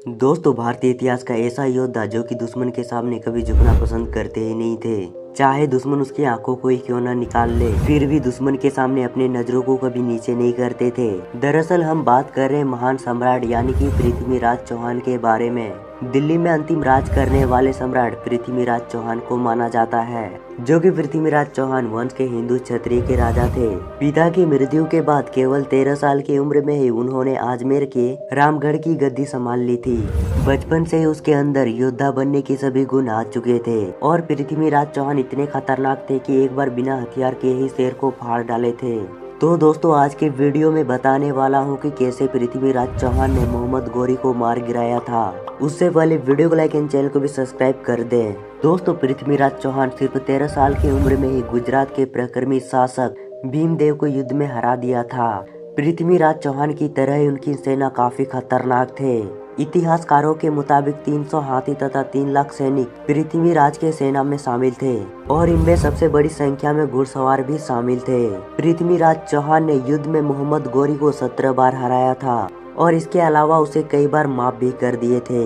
दोस्तों, भारतीय इतिहास का ऐसा योद्धा जो कि दुश्मन के सामने कभी झुकना पसंद करते ही नहीं थे। चाहे दुश्मन उसकी आंखों को ही क्यों ना निकाल ले, फिर भी दुश्मन के सामने अपने नजरों को कभी नीचे नहीं करते थे। दरअसल हम बात कर रहे हैं महान सम्राट यानी कि पृथ्वीराज चौहान के बारे में। दिल्ली में अंतिम राज करने वाले सम्राट पृथ्वीराज चौहान को माना जाता है, जो कि पृथ्वीराज चौहान वंश के हिंदू क्षत्रिय के राजा थे। पिता की मृत्यु के बाद केवल 13 साल की उम्र में ही उन्होंने अजमेर के रामगढ़ की गद्दी संभाल ली थी। बचपन से ही उसके अंदर योद्धा बनने के सभी गुण आ चुके थे और पृथ्वीराज चौहान इतने खतरनाक थे कि एक बार बिना हथियार के ही शेर को फाड़ डाले थे। तो दोस्तों, आज के वीडियो में बताने वाला हूँ कि कैसे पृथ्वीराज चौहान ने मोहम्मद गौरी को मार गिराया था। उससे पहले वीडियो को लाइक एंड चैनल को भी सब्सक्राइब कर दें। दोस्तों, पृथ्वीराज चौहान सिर्फ 13 साल की उम्र में ही गुजरात के पराक्रमी शासक भीमदेव को युद्ध में हरा दिया था। पृथ्वीराज चौहान की तरह ही उनकी सेना काफी खतरनाक थे। इतिहासकारों के मुताबिक 300 हाथी तथा 3 लाख सैनिक पृथ्वीराज के सेना में शामिल थे और इनमें सबसे बड़ी संख्या में घुड़सवार भी शामिल थे। पृथ्वीराज चौहान ने युद्ध में मोहम्मद गौरी को 17 बार हराया था और इसके अलावा उसे कई बार माफ भी कर दिए थे,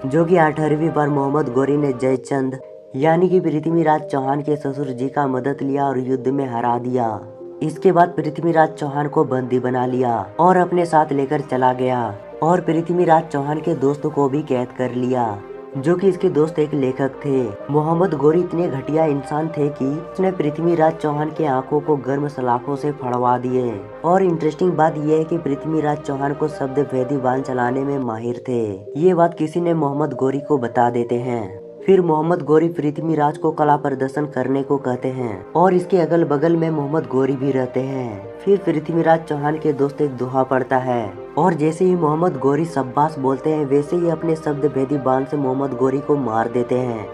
जो कि 18वीं बार मोहम्मद गौरी ने जयचंद यानी कि पृथ्वीराज चौहान के ससुर जी का मदद लिया और युद्ध में हरा दिया। इसके बाद पृथ्वीराज चौहान को बंदी बना लिया और अपने साथ लेकर चला गया और पृथ्वीराज चौहान के दोस्तों को भी कैद कर लिया, जो कि इसके दोस्त एक लेखक थे। मोहम्मद गौरी इतने घटिया इंसान थे कि उसने पृथ्वीराज चौहान के आंखों को गर्म सलाखों से फड़वा दिए। और इंटरेस्टिंग बात यह है कि पृथ्वीराज चौहान को शब्द भेदी बाण चलाने में माहिर थे। ये बात किसी ने मोहम्मद गौरी को बता देते हैं। फिर मोहम्मद गौरी पृथ्वीराज को कला प्रदर्शन करने को कहते हैं और इसके अगल बगल में मोहम्मद गौरी भी रहते हैं। फिर पृथ्वीराज चौहान के दोस्त एक दोहा पड़ता है और जैसे ही मोहम्मद गौरी शाबाश बोलते हैं, वैसे ही अपने शब्द भेदी बाण से मोहम्मद गौरी को मार देते हैं।